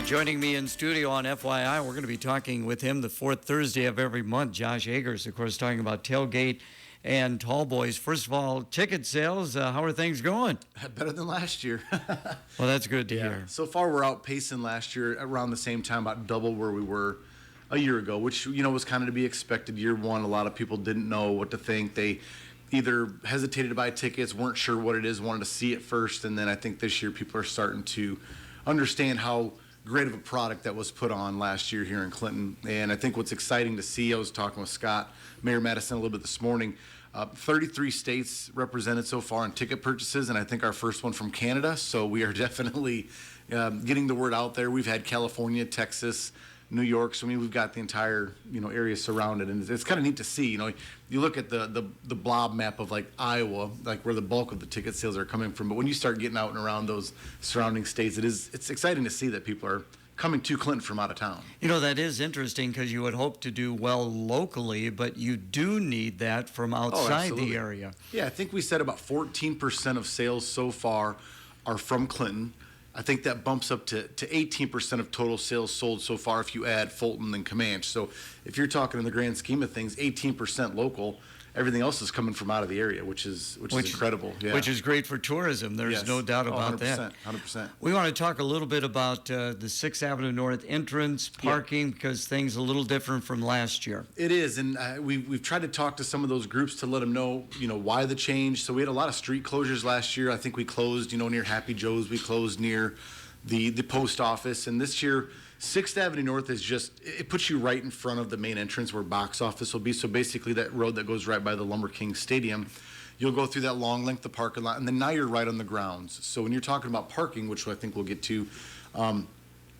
Joining me in studio on FYI, we're going to be talking with him the fourth Thursday of every month. Josh Agers, of course, talking about Tailgate and Tallboys. First of all, ticket sales, how are things going? Better than last year. Well, that's good to hear. So far, we're outpacing last year around the same time, about double where we were a year ago, which, was kind of to be expected. Year one, a lot of people didn't know what to think. They either hesitated to buy tickets, weren't sure what it is, wanted to see it first, and then I think this year people are starting to understand how great of a product that was put on last year here in Clinton. And I think what's exciting to see, I was talking with Scott, Mayor Madison, a little bit this morning, 33 states represented so far in ticket purchases, and I think our first one from Canada. So we are definitely getting the word out there. We've had California, Texas, New York. So we've got the entire area surrounded, and it's kind of neat to see. You look at the blob map of like Iowa, like where the bulk of the ticket sales are coming from. But when you start getting out and around those surrounding states, it's exciting to see that people are coming to Clinton from out of town. That is interesting because you would hope to do well locally, but you do need that from outside the area. Yeah, I think we said about 14% of sales so far are from Clinton. I think that bumps up to 18% of total sales sold so far if you add Fulton and Comanche. So if you're talking in the grand scheme of things, 18% local, everything else is coming from out of the area, which is incredible. Yeah. Which is great for tourism. There's no doubt about 100%, that. 100%. We want to talk a little bit about the 6th Avenue North entrance parking because things are a little different from last year. It is, and we've tried to talk to some of those groups to let them know, why the change. So we had a lot of street closures last year. I think we closed, near Happy Joe's. We closed near the post office, and this year 6th Avenue North is it puts you right in front of the main entrance where box office will be. So basically that road that goes right by the Lumber King Stadium, you'll go through that long length of parking lot, and then now you're right on the grounds. So when you're talking about parking, which I think we'll get to,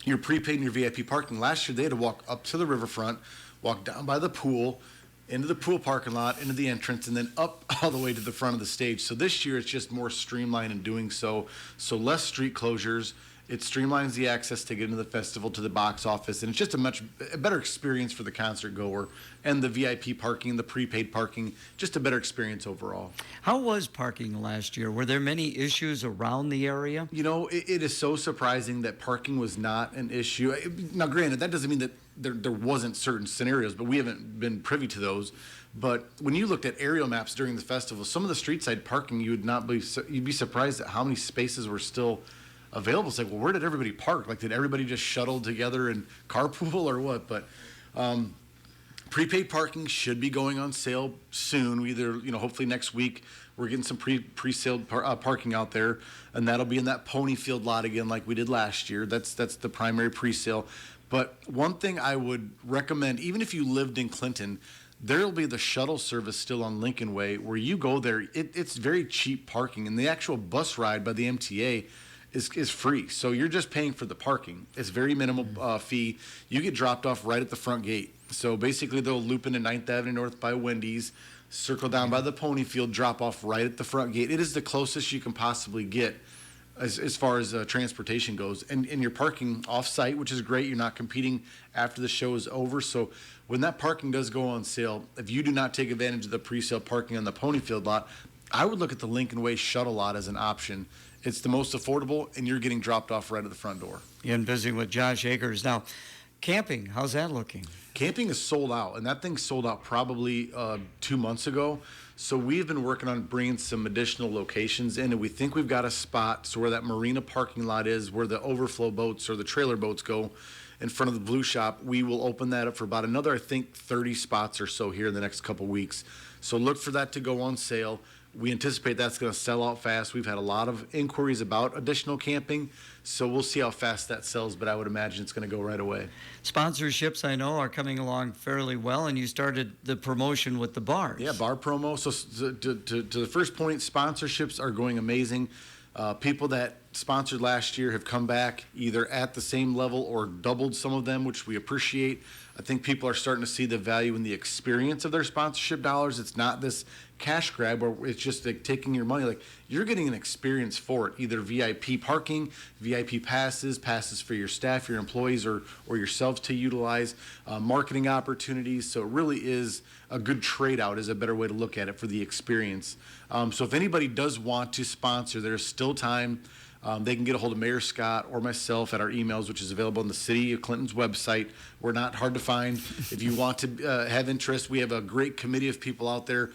your prepaid and your VIP parking, last year they had to walk up to the riverfront, walk down by the pool, into the pool parking lot, into the entrance, and then up all the way to the front of the stage. So this year it's just more streamlined in doing so. So less street closures. It streamlines the access to get into the festival, to the box office, and it's just a better experience for the concert goer, and the VIP parking, the prepaid parking, just a better experience overall. How was parking last year? Were there many issues around the area? It is so surprising that parking was not an issue. Now, granted, that doesn't mean that there wasn't certain scenarios, but we haven't been privy to those. But when you looked at aerial maps during the festival, some of the street side parking, you'd be surprised at how many spaces were still available. It's like, well, where did everybody park? Like, did everybody just shuttle together and carpool or what? But prepaid parking should be going on sale soon. Hopefully next week we're getting some pre-sale parking out there, and that'll be in that Ponyfield lot again like we did last year. That's the primary pre-sale. But one thing I would recommend, even if you lived in Clinton, there'll be the shuttle service still on Lincoln Way where you go there. It's very cheap parking, and the actual bus ride by the MTA is free. So you're just paying for the parking. It's very minimal fee. You get dropped off right at the front gate. So basically they'll loop into 9th Avenue North by Wendy's, circle down by the Ponyfield, drop off right at the front gate. It is the closest you can possibly get as far as transportation goes. And you're parking off-site, which is great. You're not competing after the show is over. So when that parking does go on sale, if you do not take advantage of the pre-sale parking on the Ponyfield lot, I would look at the Lincoln Way shuttle lot as an option. It's the most affordable, and you're getting dropped off right at the front door. And visiting with Josh Agers. Now, camping, how's that looking? Camping is sold out, and that thing sold out probably 2 months ago. So we've been working on bringing some additional locations in, and we think we've got a spot so where that marina parking lot is, where the overflow boats or the trailer boats go in front of the Blue Shop. We will open that up for about another, I think, 30 spots or so here in the next couple weeks. So look for that to go on sale. We anticipate that's going to sell out fast. We've had a lot of inquiries about additional camping, so we'll see how fast that sells, but I would imagine it's going to go right away. Sponsorships, I know, are coming along fairly well, and you started the promotion with the bars. Yeah, bar promo. So to the first point, sponsorships are going amazing. People that sponsored last year have come back either at the same level or doubled some of them, which we appreciate. I think people are starting to see the value in the experience of their sponsorship dollars. It's not this cash grab where it's just like taking your money. Like, you're getting an experience for it, either VIP parking, VIP passes for your staff, your employees, or yourselves to utilize, marketing opportunities. So it really is a good trade out, is a better way to look at it for the experience. So if anybody does want to sponsor, there's still time. They can get a hold of Mayor Scott or myself at our emails, which is available on the City of Clinton's website. We're not hard to find. If you want to have interest, we have a great committee of people out there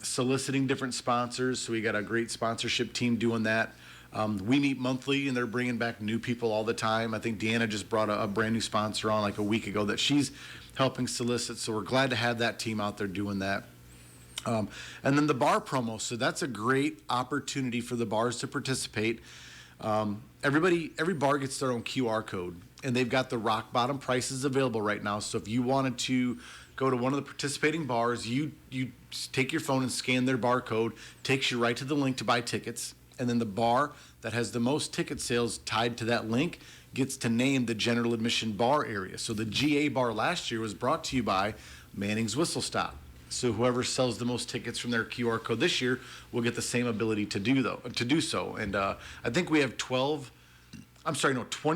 soliciting different sponsors. So we got a great sponsorship team doing that. We meet monthly, and they're bringing back new people all the time. I think Deanna just brought a brand new sponsor on like a week ago that she's helping solicit. So we're glad to have that team out there doing that. And then the bar promo. So that's a great opportunity for the bars to participate. Every bar gets their own QR code, and they've got the rock bottom prices available right now. So if you wanted to go to one of the participating bars, you take your phone and scan their barcode, takes you right to the link to buy tickets. And then the bar that has the most ticket sales tied to that link gets to name the general admission bar area. So the GA bar last year was brought to you by Manning's Whistle Stop. So whoever sells the most tickets from their QR code this year will get the same ability to do so. And I think we have 20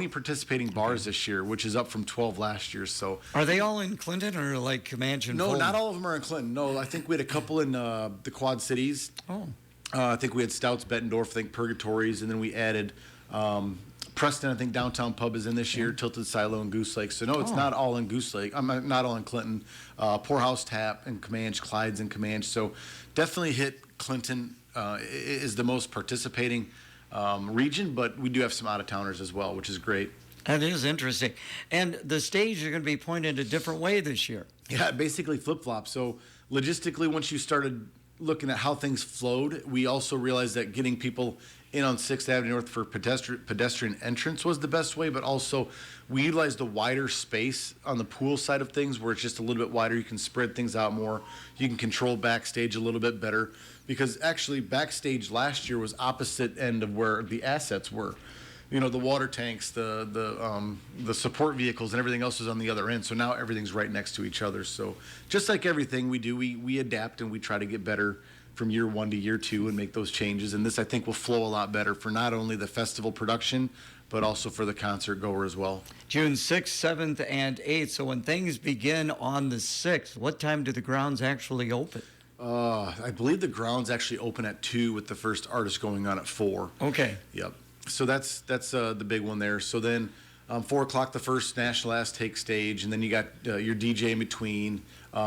participating bars this year, which is up from 12 last year. So are they all in Clinton or like Comanche and no, Fulton? not all of them are in Clinton. No, I think we had a couple in the Quad Cities. Oh. I think we had Stouts, Bettendorf, I think Purgatories, and then we added Preston. I think Downtown Pub is in this year, Tilted Silo and Goose Lake. So no, it's not all in Goose Lake. I'm not all in Clinton. Poorhouse Tap and Comanche, Clyde's and Comanche. So definitely hit Clinton is the most participating region, but we do have some out-of-towners as well, which is great. That is interesting. And the stage is going to be pointed a different way this year. Yeah, basically flip-flop. So logistically, once you started looking at how things flowed, we also realized that getting people in on 6th Avenue North for pedestrian entrance was the best way, but also we utilized the wider space on the pool side of things where it's just a little bit wider. You can spread things out more. You can control backstage a little bit better because actually backstage last year was opposite end of where the assets were. You know, the water tanks, the support vehicles, and everything else is on the other end. So now everything's right next to each other. So just like everything we do, we adapt and we try to get better from year one to year two and make those changes. And this, I think, will flow a lot better for not only the festival production, but also for the concert goer as well. June 6th, 7th, and 8th. So when things begin on the 6th, what time do the grounds actually open? I believe the grounds actually open at 2 with the first artist going on at 4. Okay. Yep. So that's the big one there. So then 4 o'clock, the first national act takes stage, and then you got your DJ in between.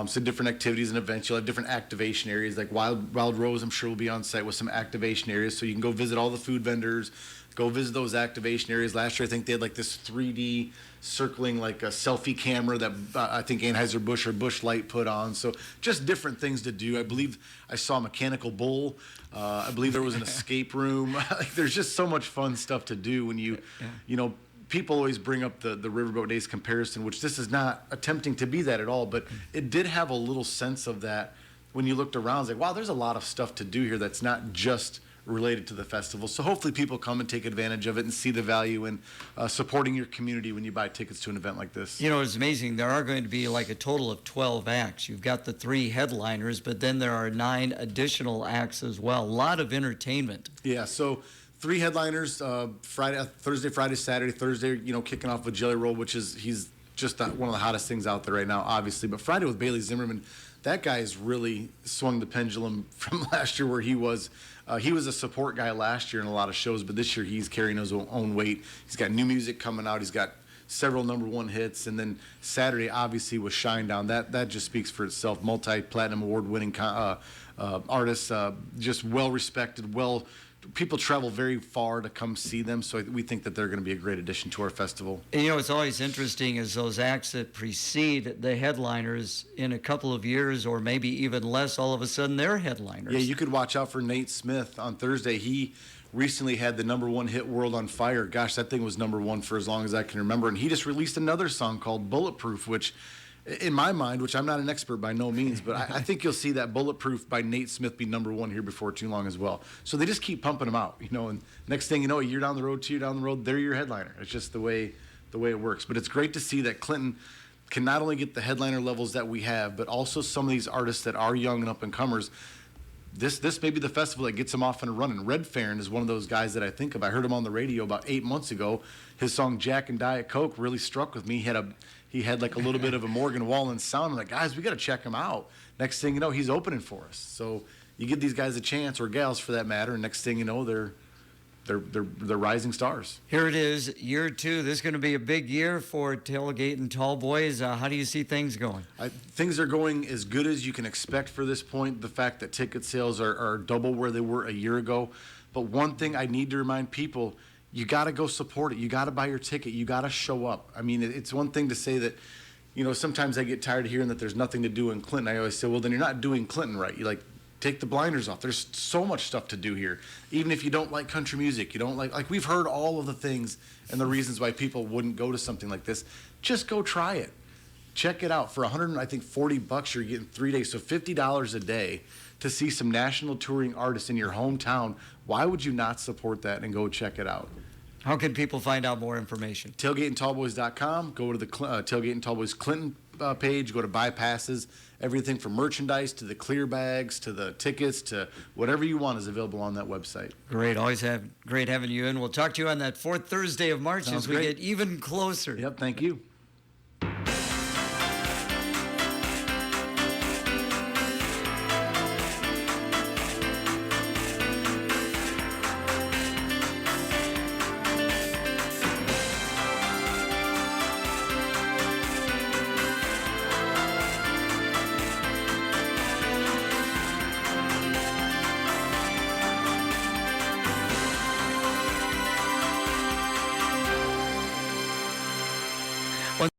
Some different activities and events. You'll have different activation areas, like Wild Rose, I'm sure will be on site with some activation areas. So you can go visit all the food vendors, go visit those activation areas. Last year, I think they had like this 3D circling like a selfie camera that I think Anheuser-Busch or Busch Light put on. So just different things to do. I believe I saw a mechanical bull. I believe there was an escape room. There's just so much fun stuff to do when you know, people always bring up the Riverboat Days comparison, which this is not attempting to be that at all, but it did have a little sense of that when you looked around. It's like, wow, there's a lot of stuff to do here that's not just related to the festival. So hopefully people come and take advantage of it and see the value in supporting your community when you buy tickets to an event like this. You know, it's amazing. There are going to be like a total of 12 acts. You've got the 3 headliners, but then there are 9 additional acts as well. A lot of entertainment. Yeah, so 3 headliners, Thursday, Friday, Saturday. Thursday, you know, kicking off with Jelly Roll, which he's just one of the hottest things out there right now, obviously. But Friday with Bailey Zimmerman, that guy has really swung the pendulum from last year where he was a support guy last year in a lot of shows, but this year he's carrying his own weight. He's got new music coming out. He's got several #1 hits. And then Saturday, obviously, with Shinedown. That just speaks for itself. Multi-platinum award-winning artists, just well-respected, people travel very far to come see them, so we think that they're going to be a great addition to our festival. And, you know, it's always interesting is those acts that precede the headliners in a couple of years or maybe even less, all of a sudden they're headliners. Yeah, you could watch out for Nate Smith on Thursday. He recently had the #1 hit World on Fire. Gosh, that thing was #1 for as long as I can remember. And he just released another song called Bulletproof, which in my mind, which I'm not an expert by no means, but I think you'll see that Bulletproof by Nate Smith be #1 here before too long as well. So they just keep pumping them out, you know, and next thing you know, a year down the road, 2 years down the road, they're your headliner. It's just the way it works. But it's great to see that Clinton can not only get the headliner levels that we have, but also some of these artists that are young and up-and-comers. This may be the festival that gets them off and running. Red Farron is one of those guys that I think of. I heard him on the radio about 8 months ago. His song Jack and Diet Coke really struck with me. He had like a little bit of a Morgan Wallen sound. I'm like, guys, we got to check him out. Next thing you know, he's opening for us. So you give these guys a chance, or gals for that matter, and next thing you know, they're they're rising stars. Here it is, year 2. This is going to be a big year for Tailgate and Tallboys. How do you see things going? Things are going as good as you can expect for this point. The fact that ticket sales are double where they were a year ago. But one thing I need to remind people, you got to go support it. You got to buy your ticket. You got to show up. I mean, it's one thing to say that, sometimes I get tired of hearing that there's nothing to do in Clinton. I always say, well, then you're not doing Clinton right. You take the blinders off. There's so much stuff to do here. Even if you don't like country music, you don't like we've heard all of the things and the reasons why people wouldn't go to something like this. Just go try it. Check it out. For $40, you're getting 3 days, so $50 a day to see some national touring artists in your hometown. Why would you not support that and go check it out? How can people find out more information? TailgateandTallboys.com. Go to the Tailgate and Tallboys Clinton page. Go to buy passes. Everything from merchandise to the clear bags to the tickets to whatever you want is available on that website. Great. Great having you in. We'll talk to you on that 4th Thursday of March as we get even closer. Yep. Thank you.